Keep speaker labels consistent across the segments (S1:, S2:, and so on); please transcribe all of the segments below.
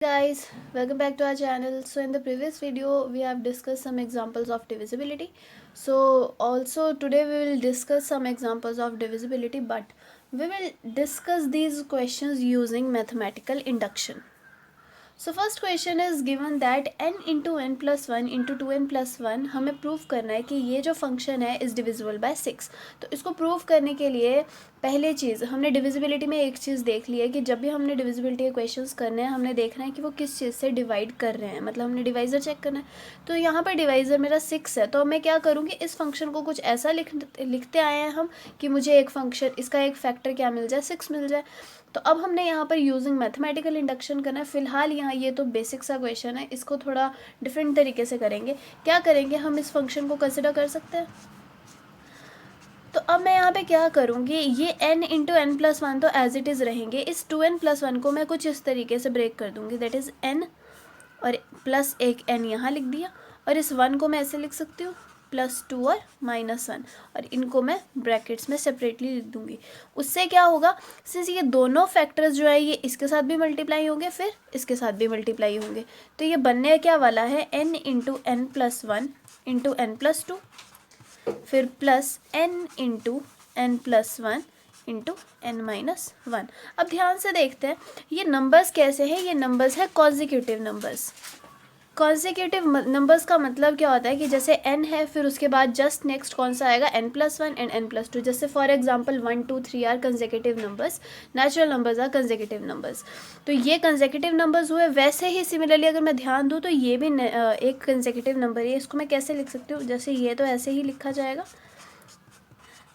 S1: Guys, welcome back to our channel. So in the previous video we have discussed some examples of divisibility. So also today we will discuss some examples of divisibility, but we will discuss these questions using mathematical induction. So first question is given that n into n plus one into two n plus one हमें prove करना है कि ये जो function है is divisible by 6। तो इसको prove करने के लिए पहले चीज़ हमने डिविजिबिलिटी में एक चीज़ देख ली है कि जब भी हमने डिविजिबिलिटी के क्वेश्चंस करने हैं हमने देखना है कि वो किस चीज़ से डिवाइड कर रहे हैं, मतलब हमने डिवाइज़र चेक करना है। तो यहाँ पर डिवाइज़र मेरा 6 है, तो मैं क्या करूँगी, इस फंक्शन को कुछ ऐसा लिखते आए हैं हम कि मुझे एक फंक्शन इसका एक फैक्टर क्या मिल जाए, 6 मिल जाए। तो अब हमने यहाँ पर यूजिंग मैथमेटिकल इंडक्शन करना है। फिलहाल यहाँ ये तो बेसिक सा क्वेश्चन है, इसको थोड़ा डिफरेंट तरीके से करेंगे। क्या करेंगे, हम इस फंक्शन को कंसिडर कर सकते हैं। तो अब मैं यहाँ पे क्या करूँगी, ये n into n plus one तो एज इट इज़ रहेंगे। इस 2n+1 को मैं कुछ इस तरीके से ब्रेक कर दूँगी, दैट इज़ n और प्लस एक n यहाँ लिख दिया, और इस 1 को मैं ऐसे लिख सकती हूँ +2 और -1, और इनको मैं ब्रैकेट्स में सेपरेटली लिख दूंगी। उससे क्या होगा, सिंस ये दोनों फैक्टर्स जो है ये इसके साथ भी मल्टीप्लाई होंगे, फिर इसके साथ भी मल्टीप्लाई होंगे, तो ये बनने क्या वाला है n into n plus one into n plus two, फिर plus n into n plus one into n minus one. अब ध्यान से देखते हैं ये नंबर्स कैसे हैं। ये नंबर्स है कॉन्जिक्यूटिव नंबर्स। कॉन्जिक्यूटिव नंबर्स का मतलब क्या होता है कि जैसे n है, फिर उसके बाद जस्ट नेक्स्ट कौन सा आएगा, n+1 एंड n+2। जैसे for example 1 2 3 are consecutive numbers, natural numbers are consecutive numbers. तो ये कंसेक्यूटिव नंबर्स हुए। वैसे ही सिमिलरली अगर मैं ध्यान दूँ तो ये भी एक कंसेक्यूटिव नंबर है। इसको मैं कैसे लिख सकती हूँ, जैसे ये तो ऐसे ही लिखा जाएगा।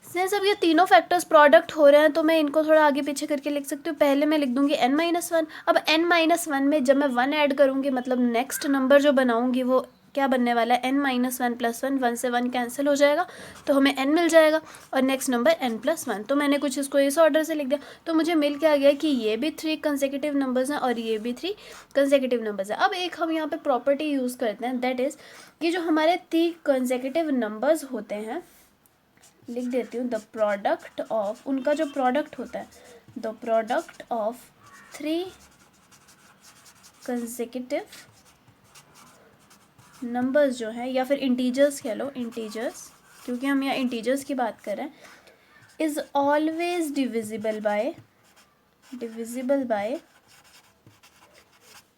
S1: सिंस अब ये तीनों फैक्टर्स प्रोडक्ट हो रहे हैं तो मैं इनको थोड़ा आगे पीछे करके लिख सकती हूँ। पहले मैं लिख दूंगी n-1। अब n-1 में जब मैं 1 ऐड करूँगी, मतलब नेक्स्ट नंबर जो बनाऊँगी वो क्या बनने वाला है, n-1+1, 1 से 1 कैंसिल हो जाएगा तो हमें n मिल जाएगा, और नेक्स्ट नंबर n+1। तो मैंने कुछ इसको इस ऑर्डर से लिख दिया, तो मुझे मिल के आ गया कि ये भी 3 कंसेक्यूटिव नंबर्स हैं और ये भी 3 कंसेक्यूटिव नंबर्स हैं। अब एक हम यहाँ पे प्रॉपर्टी यूज़ करते हैं, दैट इज़ कि जो हमारे 3 कंसेक्यूटिव नंबर्स होते हैं, लिख देती हूँ द प्रोडक्ट ऑफ, उनका जो प्रोडक्ट होता है, the product of 3 consecutive numbers जो हैं, या फिर इंटीजर्स कह लो, इंटीजर्स, क्योंकि हम यहाँ इंटीजर्स की बात कर रहे हैं, is always divisible by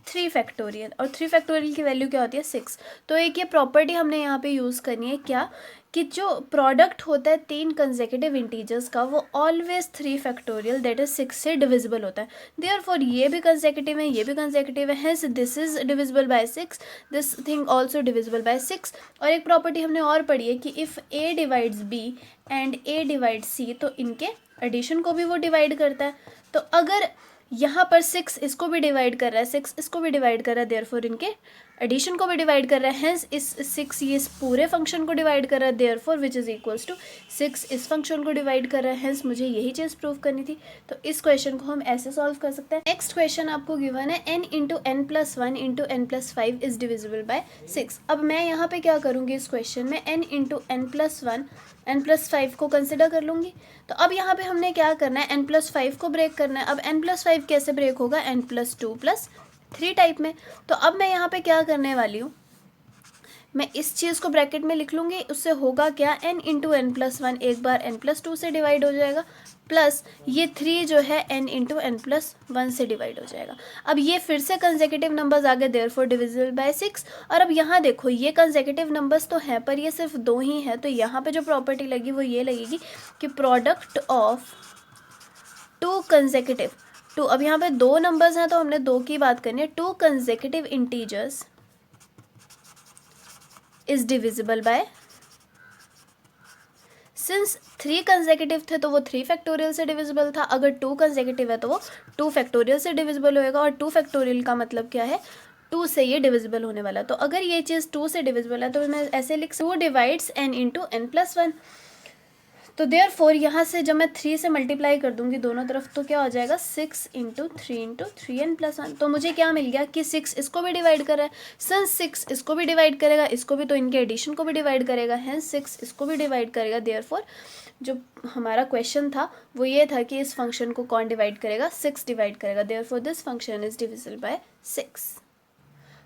S1: 3 factorial. और 3 फैक्टोरियल की वैल्यू क्या होती है, 6। तो एक ये प्रॉपर्टी हमने यहाँ पे यूज़ करनी है, क्या कि जो प्रोडक्ट होता है 3 कंसेक्यूटिव इंटीजर्स का, वो ऑलवेज 3 फैक्टोरियल दैट इज 6 से डिविजिबल होता है। देयरफॉर ये भी कंसेक्यूटिव है, ये भी कंसेक्यूटिव है, hence this is divisible by 6, this thing also divisible by 6। और एक प्रॉपर्टी हमने और पढ़ी है कि if a divides b and a divides c, तो इनके एडिशन को भी वो डिवाइड करता है। तो अगर यहाँ पर 6 इसको भी डिवाइड कर रहा है, 6 इसको भी डिवाइड कर रहा है, देयरफॉर इनके एडिशन को भी डिवाइड कर रहा है, हेंस इस 6 ये इस पूरे फंक्शन को डिवाइड कर रहा है, therefore which is equals to 6 इस फंक्शन को डिवाइड कर रहा है, हेंस मुझे यही चीज़ प्रूव करनी थी। तो इस क्वेश्चन को हम ऐसे सॉल्व कर सकते हैं। नेक्स्ट क्वेश्चन आपको गिवन है n into n plus one into n plus five is divisible by 6। अब मैं यहाँ पे क्या करूँगी, इस क्वेश्चन में n into n plus one n plus 5 को कंसिडर कर लूँगी। तो अब यहाँ पे हमने क्या करना है, n प्लस 5 को ब्रेक करना है। अब n प्लस 5 कैसे ब्रेक होगा, n प्लस 2 प्लस 3 टाइप में। तो अब मैं यहाँ पे क्या करने वाली हूँ, मैं इस चीज़ को ब्रैकेट में लिख लूँगी। उससे होगा क्या, n into n plus one एक बार n प्लस 2 से डिवाइड हो जाएगा, प्लस ये 3 जो है n इंटू एन प्लस 1 से डिवाइड हो जाएगा। अब ये फिर से कंसेक्यूटिव नंबर्स आ गए, देयरफॉर डिविजिबल बाय 6। और अब यहाँ देखो ये कंसेक्यूटिव नंबर्स तो हैं पर ये सिर्फ 2 ही हैं, तो यहाँ पे जो प्रॉपर्टी लगी वो ये लगेगी कि प्रोडक्ट ऑफ 2 कंसेक्यूटिव 2, अब यहाँ पे 2 नंबर्स हैं तो हमने 2 की बात करनी है, 2 consecutive integers is divisible bye, since 3 consecutive थे तो वो 3 फैक्टोरियल से डिविजिबल था, अगर 2 कंसेक्यूटिव है तो वो 2 फैक्टोरियल से डिविजिबल होएगा। और 2 फैक्टोरियल का मतलब क्या है, 2 से ये डिविजिबल होने वाला। तो अगर ये चीज़ 2 से डिविजिबल है तो मैं ऐसे लिख 2 divides n into n plus one. तो देयरफॉर यहाँ से जब मैं 3 से मल्टीप्लाई कर दूंगी दोनों तरफ तो क्या हो जाएगा 6 इंटू 3n+1। तो मुझे क्या मिल गया कि 6 इसको भी डिवाइड कर रहा है, सिंस 6 इसको भी डिवाइड करेगा, इसको भी, तो इनके एडिशन को भी डिवाइड करेगा, हेंस 6 इसको भी डिवाइड करेगा। देयरफॉर जो हमारा क्वेश्चन था वो ये था कि इस फंक्शन को कौन डिवाइड करेगा, 6 डिवाइड करेगा। Therefore this function is divisible by 6।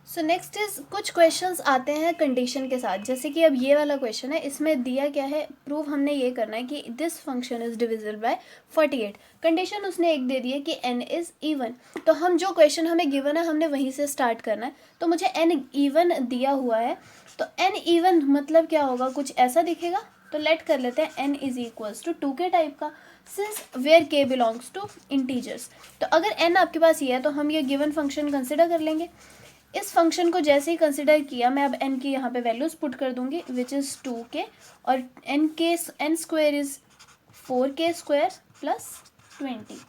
S1: So next is कुछ क्वेश्चंस आते हैं कंडीशन के साथ, जैसे कि अब ये वाला क्वेश्चन है, इसमें दिया क्या है, प्रूफ हमने ये करना है कि this function is divisible bye 48। Condition उसने एक दे दी है कि n इज इवन, तो हम जो क्वेश्चन हमें गिवन है हमने वहीं से स्टार्ट करना है। तो मुझे n इवन दिया हुआ है, तो n इवन मतलब क्या होगा, कुछ ऐसा दिखेगा। तो लेट कर लेते हैं n is equals to 2k type का, since where k belongs to integers. तो अगर n आपके पास ये है तो हम ये गिवन फंक्शन कंसिडर कर लेंगे। इस फंक्शन को जैसे ही कंसिडर किया, मैं अब n की यहाँ पे वैल्यूज पुट कर दूंगी, विच इज़ 2k, और n square is 4k² plus 20।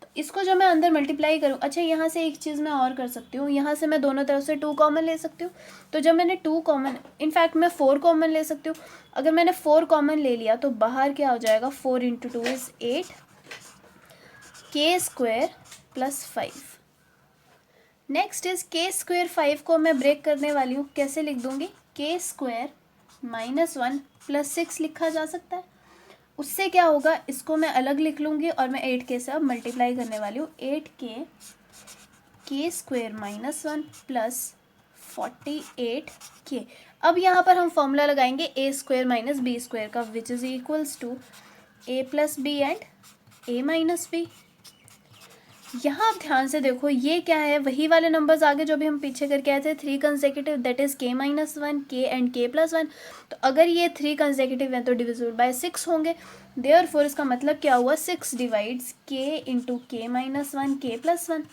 S1: तो इसको जो मैं अंदर मल्टीप्लाई करूँ, अच्छा यहाँ से एक चीज़ मैं और कर सकती हूँ, यहाँ से मैं दोनों तरफ से 2 कॉमन ले सकती हूँ। तो जब मैंने 2 कॉमन, इनफैक्ट मैं 4 कॉमन ले सकती हूँ। अगर मैंने 4 कॉमन ले लिया तो बाहर क्या हो जाएगा, 4 into 2 is 8, k² plus 5। Next is k² 5 को मैं ब्रेक करने वाली हूँ, कैसे लिख दूंगी, k² -1 प्लस 6 लिखा जा सकता है। उससे क्या होगा, इसको मैं अलग लिख लूँगी और मैं 8k से अब मल्टीप्लाई करने वाली हूँ। 8k k² -1 plus 48k। अब यहाँ पर हम फॉर्मूला लगाएंगे a² माइनस b² का, which is equals to a plus B and a minus B. यहाँ आप ध्यान से देखो, ये क्या है, वही वाले नंबर्स आगे जो भी हम पीछे करके आए थे, 3 consecutive, that is k -1, k and k plus 1। तो अगर ये 3 कंसेक्यूटिव हैं तो डिविजिबल बाय 6 होंगे। देयरफॉर इसका मतलब क्या हुआ, 6 divides k into k -1 k plus 1।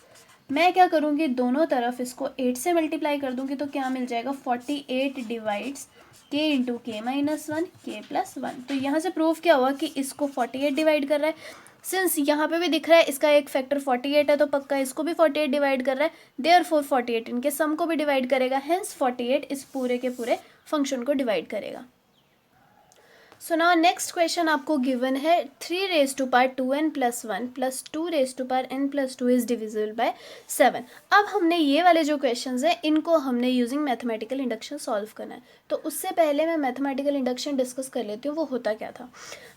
S1: मैं क्या करूँगी, दोनों तरफ इसको 8 से मल्टीप्लाई कर दूँगी, तो क्या मिल जाएगा, 48 divides k into k -1 k plus 1। तो यहाँ से प्रूफ क्या हुआ कि इसको 48 डिवाइड कर रहा है। सिंस यहाँ पे भी दिख रहा है इसका एक फैक्टर 48 है, तो पक्का इसको भी 48 डिवाइड कर रहा है। देयरफॉर 48 इनके सम को भी डिवाइड करेगा, हेंस 48 इस पूरे के पूरे फंक्शन को डिवाइड करेगा। सो नाउ नेक्स्ट क्वेश्चन आपको गिवन है 3^2n+1 plus 2^n+2 is divisible by 7। अब हमने ये वाले जो क्वेश्चंस हैं इनको हमने यूजिंग मैथमेटिकल इंडक्शन सॉल्व करना है। तो उससे पहले मैं मैथमेटिकल इंडक्शन डिस्कस कर लेती हूँ, वो होता क्या था।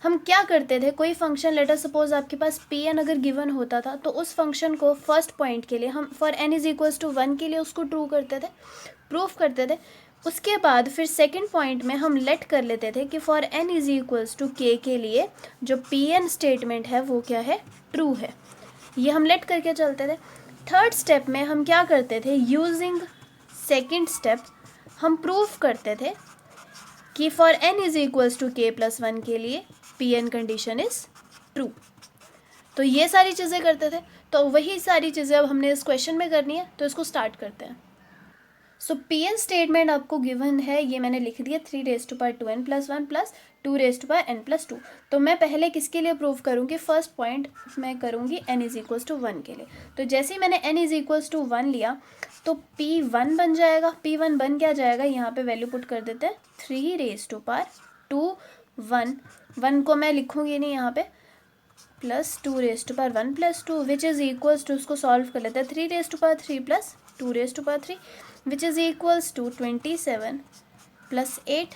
S1: हम क्या करते थे, कोई फंक्शन, लेट अस सपोज आपके पास Pn अगर गिवन होता था, तो उस फंक्शन को फर्स्ट पॉइंट के लिए हम for n is equals to 1 के लिए उसको ट्रू करते थे, प्रूफ करते थे। उसके बाद फिर सेकंड पॉइंट में हम लेट कर लेते थे कि for n is equals to k के लिए जो Pn स्टेटमेंट है वो क्या है, ट्रू है। ये हम लेट करके चलते थे। थर्ड स्टेप में हम क्या करते थे, यूजिंग सेकंड स्टेप हम प्रूफ करते थे कि for n is equals to k plus 1 के लिए Pn कंडीशन इज ट्रू। तो ये सारी चीज़ें करते थे। तो वही सारी चीज़ें अब हमने इस क्वेश्चन में करनी है, तो इसको स्टार्ट करते हैं। सो Pn स्टेटमेंट आपको गिवन है, ये मैंने लिख दिया 3^2n+1 प्लस 2^n+2। तो मैं पहले किसके लिए प्रूव करूँगी, फर्स्ट पॉइंट मैं करूँगी n इज इक्वल्स टू 1 के लिए। तो जैसे ही मैंने n इज इक्वल्स टू 1 लिया तो P1 बन जाएगा। P1 बन क्या जाएगा, यहाँ पे वैल्यू पुट कर देते हैं 3^2 1 को मैं लिखूँगी नहीं यहाँ पे, plus 2^1+2 which is equals to, उसको सॉल्व कर लेते हैं, 3^3 plus 2^3 which is equals to 27 plus 8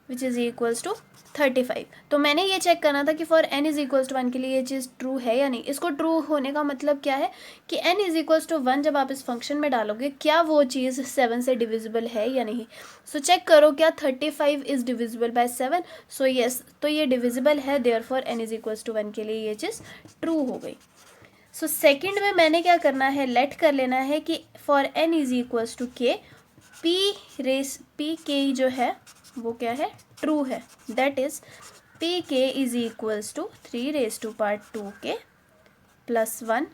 S1: which is equals to 35। तो मैंने ये चेक करना था कि for n is equals to 1 के लिए ये चीज़ ट्रू है या नहीं। इसको ट्रू होने का मतलब क्या है कि n इज इक्वल्स टू 1 जब आप इस फंक्शन में डालोगे, क्या वो चीज़ 7 से डिविजिबल है या नहीं। सो चेक करो क्या 35 is divisible by 7। So yes, तो ये डिविजिबल है, therefore n is equals to 1 के लिए ये चीज़ ट्रू हो गई। सो सेकेंड में मैंने क्या करना है, लेट कर लेना है कि for n is equals to k p k जो है वो क्या है, ट्रू है। That is P K is equals to 3^2k plus 1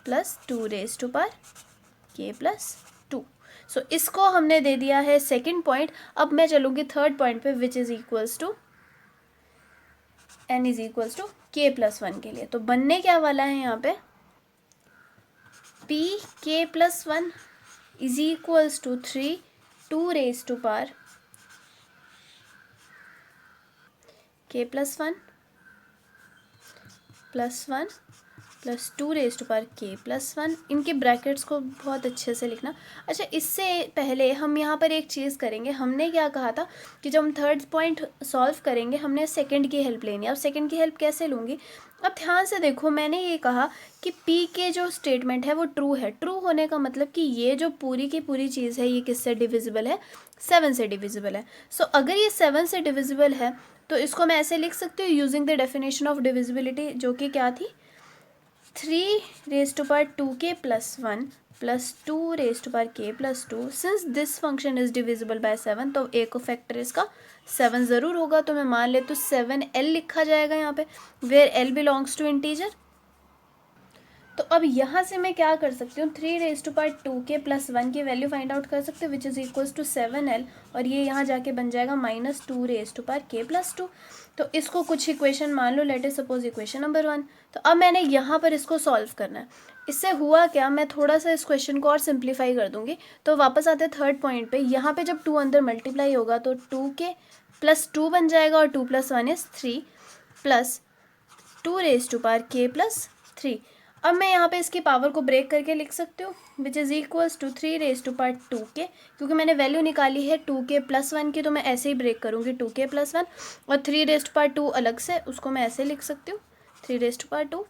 S1: plus 2^k plus 2। So इसको हमने दे दिया है सेकेंड पॉइंट। अब मैं चलूँगी थर्ड पॉइंट पे, which is equals to n is equals to k plus 1 के लिए। तो बनने क्या वाला है यहाँ पे, P K plus 1 is equals to 2 raised to power k plus 1 plus 1 plus 2 raise to power k plus 1। इनके ब्रैकेट्स को बहुत अच्छे से लिखना। अच्छा, इससे पहले हम यहाँ पर एक चीज़ करेंगे। हमने क्या कहा था कि जब हम थर्ड पॉइंट सॉल्व करेंगे हमने सेकंड की हेल्प लेनी है। अब सेकंड की हेल्प कैसे लूँगी? अब ध्यान से देखो, मैंने ये कहा कि p के जो स्टेटमेंट है वो ट्रू है। ट्रू होने का मतलब कि ये जो पूरी की पूरी चीज़ है ये किससे डिविजिबल है? 7 से डिविजिबल है। सो अगर ये 7 से डिविजिबल है तो इसको मैं ऐसे लिख सकती हूँ using the definition of divisibility, जो कि क्या थी? 3 raised to power 2k plus 1 plus 2 raised to power k plus 2। Since this function is divisible by 7 तो a को फैक्टर इसका 7 ज़रूर होगा। तो मैं मान ले तो 7l लिखा जाएगा यहाँ पे, where l belongs to integer. तो अब यहाँ से मैं क्या कर सकती हूँ? 3 raise to power 2k plus 1 की वैल्यू फाइंड आउट कर सकते हो, विच इज़ इक्वल्स टू 7l, और ये यहाँ जाके बन जाएगा -2 raise to power k plus 2। तो इसको कुछ इक्वेशन मान लो, let is suppose equation number 1। तो अब मैंने यहाँ पर इसको सॉल्व करना है। इससे हुआ क्या, मैं थोड़ा सा इस क्वेश्चन को और सिंप्लीफाई कर दूंगी। तो वापस आते हैं थर्ड पॉइंट पे। यहाँ पे जब 2 अंदर मल्टीप्लाई होगा तो 2k प्लस 2 बन जाएगा, और 2 plus 1 is 3 plus 2 raise to power k plus 3। अब मैं यहाँ पे इसकी पावर को ब्रेक करके लिख सकती हूँ, which is equals to 3 raise to power 2k। क्योंकि मैंने वैल्यू निकाली है 2k प्लस 1 की, तो मैं ऐसे ही ब्रेक करूँगी 2k प्लस 1, और 3 रेज टू पावर 2 अलग से, उसको मैं ऐसे लिख सकती हूँ 3 raise to power 2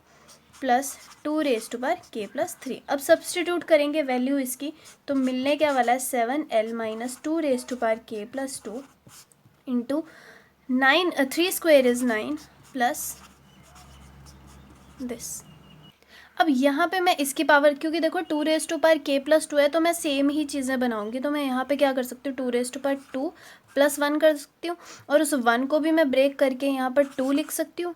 S1: plus 2 raise to power k plus 3। अब सब्सटीट्यूट करेंगे वैल्यू इसकी, तो मिलने क्या वाला है? 7l minus 2 raise to power k plus 2 into 9, 3 square is 9 plus this. अब यहाँ पे मैं इसकी पावर, क्योंकि देखो 2 raise to power k plus 2 है तो मैं सेम ही चीज़ें बनाऊंगी। तो मैं यहाँ पे क्या कर सकती हूँ? 2 रेज टू पावर 2 प्लस 1 कर सकती हूँ, और उस 1 को भी मैं ब्रेक करके यहाँ पर 2 लिख सकती हूँ।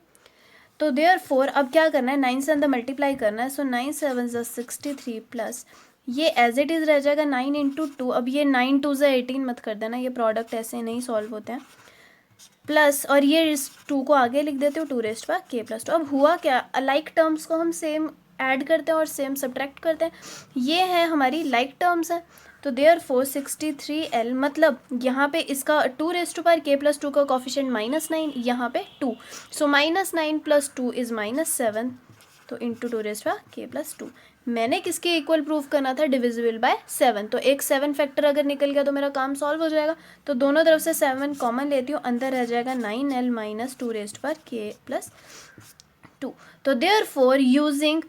S1: तो देयरफॉर अब क्या करना है? 9 से अंदर मल्टीप्लाई करना है। सो 9 7 ज़ा 63 प्लस ये एज इट इज़ रह जाएगा 9 इंटू 2। अब ये 9 2 ज़ा 18 मत कर देना, ये प्रोडक्ट ऐसे नहीं सॉल्व होते हैं। प्लस, और ये इस 2 को आगे लिख देते हो 2 raise to power k plus 2। अब हुआ क्या? अलाइक टर्म्स को हम सेम ऐड करते हैं और सेम सब्ट्रैक्ट करते हैं। ये है हमारी लाइक टर्म्स है। तो देयरफॉर 63l, मतलब यहाँ पे इसका 2 raise to power k plus 2 का कोफिशिएंट -9, यहाँ पे 2। सो -9 प्लस 2 इज़ -7, तो into 2 raise to power k plus 2। मैंने किसके इक्वल प्रूफ करना था? Divisible by 7। तो एक 7 फैक्टर अगर निकल गया तो मेरा काम सॉल्व हो जाएगा। तो दोनों तरफ से 7 कॉमन लेती हूँ, अंदर रह जाएगा 9l minus 2 raise to power k plus 2। तो देयरफॉर यूजिंग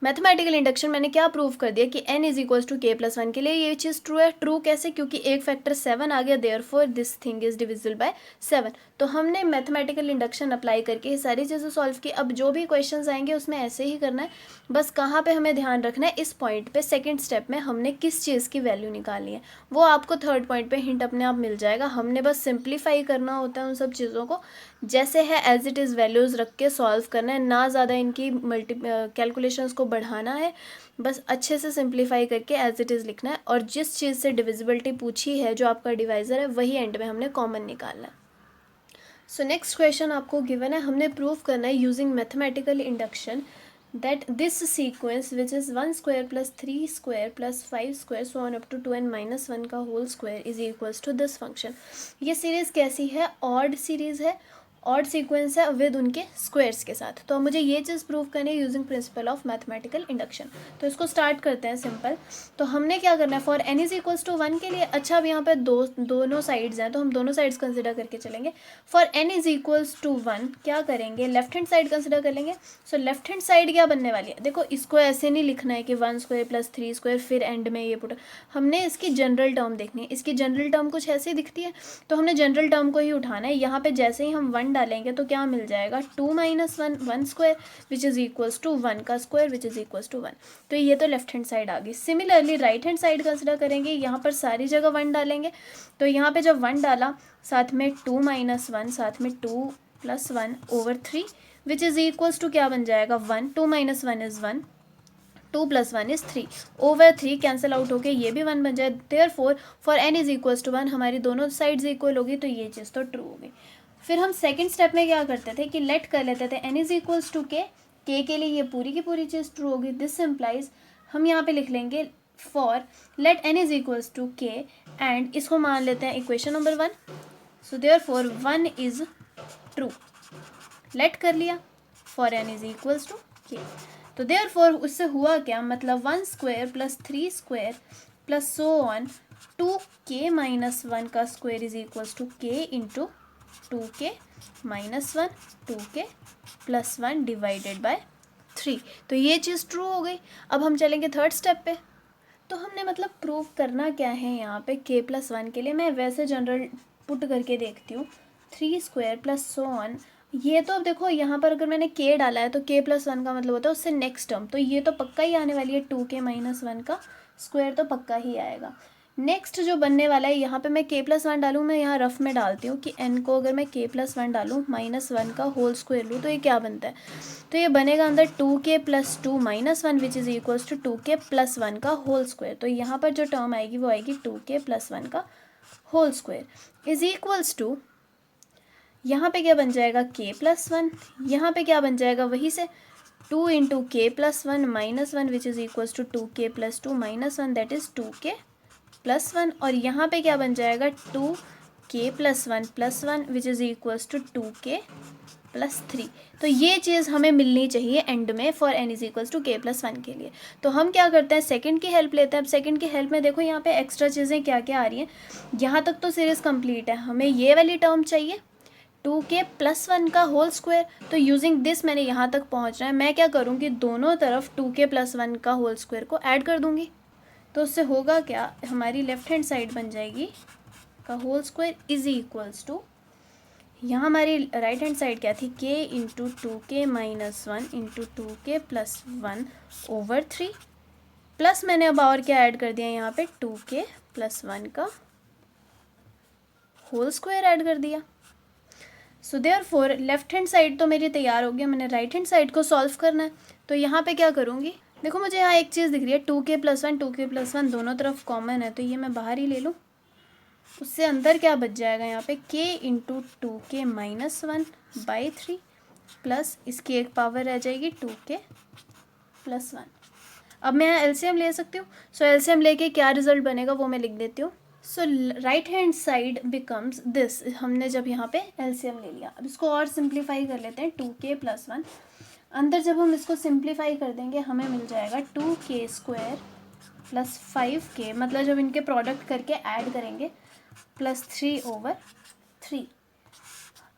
S1: मैथमेटिकल इंडक्शन मैंने क्या प्रूव कर दिया कि n is equals to k plus 1 के लिए ये चीज़ ट्रू है। ट्रू कैसे? क्योंकि एक फैक्टर 7 आ गया, therefore this thing is divisible by 7। तो हमने मैथमेटिकल इंडक्शन अप्लाई करके ये सारी चीज़ें सॉल्व की। अब जो भी क्वेश्चंस आएंगे उसमें ऐसे ही करना है, बस कहाँ पे हमें ध्यान रखना है? इस पॉइंट पे सेकंड स्टेप में हमने किस चीज़ की वैल्यू निकालनी है, वो आपको थर्ड पॉइंट पे हिंट अपने आप मिल जाएगा। हमने बस सिंप्लीफाई करना होता है उन सब चीज़ों को, जैसे है एज इट इज़ वैल्यूज़ रख के सॉल्व करना है, ना ज़्यादा इनकी कैलकुलेशंस को बढ़ाना है, बस अच्छे से सिंप्लीफाई करके एज इट इज़ लिखना है। और जिस चीज़ से डिविजिबिलिटी पूछी है, जो आपका डिवाइज़र है, वही एंड में हमने कॉमन निकालना है। सो नेक्स्ट क्वेश्चन आपको गिवन है, हमने प्रूव करना है using mathematical induction that this sequence which is 1 square plus 3 square plus 5 square so on up to 2n minus 1 का whole square is equals to this function। ये series कैसी है? Odd series है, odd sequence है with उनके squares के साथ। तो मुझे ये चीज़ प्रूव करनी है using principal of mathematical induction. तो इसको स्टार्ट करते हैं सिंपल। तो हमने क्या करना है? For n is equals to 1 के लिए, अच्छा अब यहाँ पे दोनों साइड्स हैं तो हम दोनों साइड्स कंसिडर करके चलेंगे। For n is equals to 1 क्या करेंगे? लेफ्ट हैंड साइड कंसिडर कर लेंगे। सो लेफ्ट हैंड साइड क्या बनने वाली है? देखो, इसको ऐसे नहीं लिखना है कि 1 स्क्वायर प्लस 3 स्क्वायर फिर एंड में ये पुट, हमने इसकी जनरल टर्म देखनी है। इसकी जनरल टर्म कुछ ऐसे दिखती है, तो हमने जनरल टर्म को ही उठाना है। यहाँ पे जैसे ही हम 1 डालेंगे तो क्या मिल जाएगा? 2 minus 1, 1 square which is equals to 1 का square which is equals to 1। तो ये तो लेफ्ट हैंड साइड आ गई। Similarly right hand side consider करेंगे। यहाँ पर सारी जगह 1 डालेंगे, तो यहाँ पे जब 1 डाला, साथ में 2 माइनस 1, साथ में 2 plus 1 over 3 which is equals to क्या बन जाएगा? 1। 2 minus 1 is 1, 2 plus 1 is 3 over 3 cancel out होके ये भी 1 बन जाए। Therefore for n is equals to 1 हमारी दोनों साइड्स इक्वल होगी, तो ये चीज़ तो ट्रू होगी। फिर हम सेकंड स्टेप में क्या करते थे कि लेट कर लेते थे n is equals to k। के लिए ये पूरी की पूरी चीज़ ट्रू होगी। दिस इम्प्लाइज, हम यहाँ पे लिख लेंगे for let n is equals to k and इसको मान लेते हैं equation number 1। So therefore 1 is true. Let कर लिया for n is equals to k। तो देयरफॉर उससे हुआ क्या, मतलब 1 square plus 3 square plus so on 2k minus 1 का square is equals to k into 2k minus 1 2k plus 1 divided by 3। तो ये चीज़ ट्रू हो गई। अब हम चलेंगे थर्ड स्टेप पे। तो हमने मतलब प्रूव करना क्या है यहाँ पे k प्लस 1 के लिए। मैं वैसे जनरल पुट करके देखती हूँ, 3 स्क्वायर प्लस सो ऑन। ये तो अब देखो यहाँ पर अगर मैंने k डाला है तो k प्लस 1 का मतलब होता है उससे नेक्स्ट टर्म, तो ये तो पक्का ही आने वाली है, 2k माइनस 1 का स्क्वायर तो पक्का ही आएगा। नेक्स्ट जो बनने वाला है, यहाँ पे मैं k प्लस 1 डालूँ, मैं यहाँ रफ में डालती हूँ कि n को अगर मैं k प्लस 1 डालूँ माइनस 1 का होल स्क्वायर लूँ तो ये क्या बनता है, तो ये बनेगा अंदर 2k plus 2 minus 1 which is equals to 2k plus 1 का होल स्क्वायर। तो यहाँ पर जो टर्म आएगी वो आएगी 2k प्लस 1 का whole square is equals to, यहाँ पे क्या बन जाएगा k प्लस 1, यहाँ पे क्या बन जाएगा वही से 2 into k plus 1 minus 1 which is equals to 2k plus 2 minus 1 that is 2k plus 1। और यहाँ पे क्या बन जाएगा 2k plus 1 which is equals to 2k plus 3। तो ये चीज़ हमें मिलनी चाहिए एंड में for n is equals to k plus 1 के लिए। तो हम क्या करते हैं, सेकंड की हेल्प लेते हैं। अब सेकंड की हेल्प में देखो यहाँ पे एक्स्ट्रा चीज़ें क्या क्या आ रही हैं। यहाँ तक तो सीरीज़ कंप्लीट है, हमें ये वाली टर्म चाहिए 2k प्लस 1 का होल स्क्वायर। तो यूजिंग दिस मैंने यहाँ तक पहुँचना है। मैं क्या करूँगी, दोनों तरफ 2k प्लस 1 का होल स्क्वायर को ऐड कर दूँगी। तो उससे होगा क्या, हमारी लेफ्ट हैंड साइड बन जाएगी का whole square is equals to, यहाँ हमारी राइट हैंड साइड क्या थी, k into 2k minus 1 into 2k plus 1 over 3 plus मैंने अब और क्या ऐड कर दिया यहाँ पे 2k प्लस 1 का होल स्क्वायर ऐड कर दिया। So therefore left hand side तो मेरी तैयार हो गया, मैंने राइट हैंड साइड को सॉल्व करना है। तो यहाँ पे क्या करूँगी, देखो मुझे यहाँ एक चीज़ दिख रही है 2k प्लस 1 2k प्लस 1 दोनों तरफ कॉमन है, तो ये मैं बाहर ही ले लूँ। उससे अंदर क्या बच जाएगा यहाँ पे k into 2k minus 1 by 3 plus इसकी एक पावर रह जाएगी 2k प्लस 1। अब मैं यहाँ एलसीएम ले सकती हूँ। सो एलसीएम लेके क्या रिजल्ट बनेगा वो मैं लिख देती हूँ। So right hand side becomes this, हमने जब यहाँ पे एलसीएम ले लिया। अब इसको और सिंप्लीफाई कर लेते हैं, 2k प्लस 1 अंदर जब हम इसको सिंप्लीफाई कर देंगे हमें मिल जाएगा 2k स्क्वायर प्लस 5k, मतलब जब इनके प्रोडक्ट करके ऐड करेंगे प्लस 3 ओवर 3।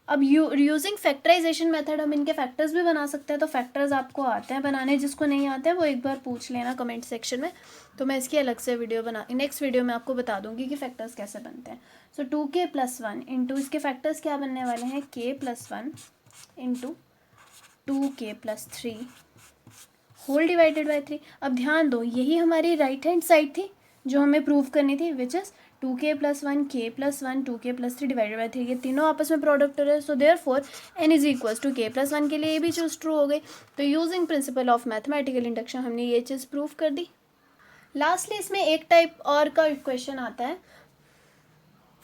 S1: अब यूजिंग फैक्टराइजेशन मेथड हम इनके फैक्टर्स भी बना सकते हैं। तो फैक्टर्स आपको आते हैं बनाने, जिसको नहीं आते हैं वो एक बार पूछ लेना कमेंट सेक्शन में, तो मैं इसकी अलग से वीडियो नेक्स्ट वीडियो में आपको बता दूंगी कि फैक्टर्स कैसे बनते हैं। सो 2k प्लस 1 इंटू इसके फैक्टर्स क्या बनने वाले हैं, k plus 1 into 2k plus 3 whole divided by 3। अब ध्यान दो, यही हमारी राइट हैंड साइड थी जो हमें प्रूव करनी थी, which is 2k plus 1 k plus 1 2k plus 3 divided by 3। ये तीनों आपस में प्रोडक्ट हो रहे हैं। So therefore n is equals to k plus 1 के लिए ये भी चीज़ ट्रू हो गई। तो using principal of mathematical induction हमने ये चीज़ प्रूव कर दी। लास्टली इसमें एक टाइप और का क्वेश्चन आता है।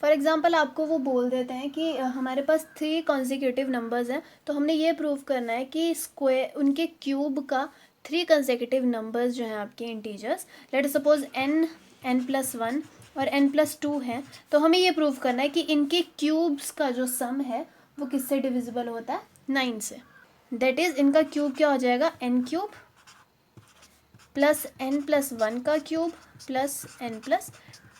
S1: फॉर एग्जाम्पल आपको वो बोल देते हैं कि हमारे पास 3 कॉन्जिक्यूटिव नंबर्स हैं, तो हमने ये प्रूव करना है कि स्क्वायर उनके क्यूब का 3 कंसेक्यूटिव नंबर्स जो हैं आपके integers, let suppose n plus 1 और n प्लस 2 हैं, तो हमें ये प्रूव करना है कि इनके क्यूब्स का जो सम है वो किससे डिविजिबल होता है, 9 से। दैट इज़ इनका क्यूब क्या हो जाएगा, n cube plus n plus 1 का क्यूब प्लस n प्लस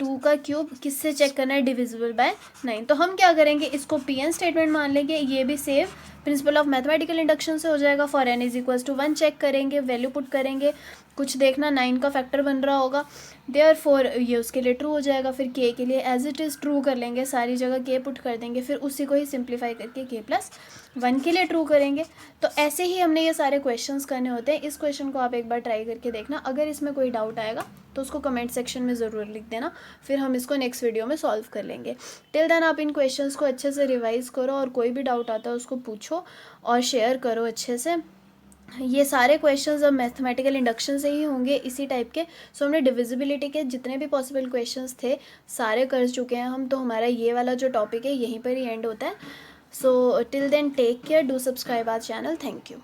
S1: 2 का क्यूब, किससे चेक करना है, डिविजिबल बाय 9। तो हम क्या करेंगे, इसको pn स्टेटमेंट मान लेंगे, ये भी सेव प्रिंसिपल ऑफ मैथमेटिकल इंडक्शन से हो जाएगा। For n is equals to 1 check करेंगे, वैल्यू पुट करेंगे, कुछ देखना 9 का फैक्टर बन रहा होगा, देयरफॉर ये उसके लिए ट्रू हो जाएगा। फिर k के लिए एज इट इज़ ट्रू कर लेंगे, सारी जगह k पुट कर देंगे, फिर उसी को ही सिंप्लीफाई करके k प्लस 1 के लिए ट्रू करेंगे। तो ऐसे ही हमने ये सारे क्वेश्चंस करने होते हैं। इस क्वेश्चन को आप एक बार ट्राई करके देखना, अगर इसमें कोई डाउट आएगा तो उसको कमेंट सेक्शन में ज़रूर लिख देना, फिर हम इसको नेक्स्ट वीडियो में सॉल्व कर लेंगे। टिल देन आप इन क्वेश्चंस को अच्छे से रिवाइज़ करो और कोई भी डाउट आता है उसको पूछो और शेयर करो अच्छे से। ये सारे क्वेश्चंस अब मैथमेटिकल इंडक्शन से ही होंगे इसी टाइप के। सो हमने डिविजिबिलिटी के जितने भी पॉसिबल क्वेश्चंस थे सारे कर चुके हैं हम, तो हमारा ये वाला जो टॉपिक है यहीं पर ही एंड होता है। So till then take care, do subscribe our channel, thank you.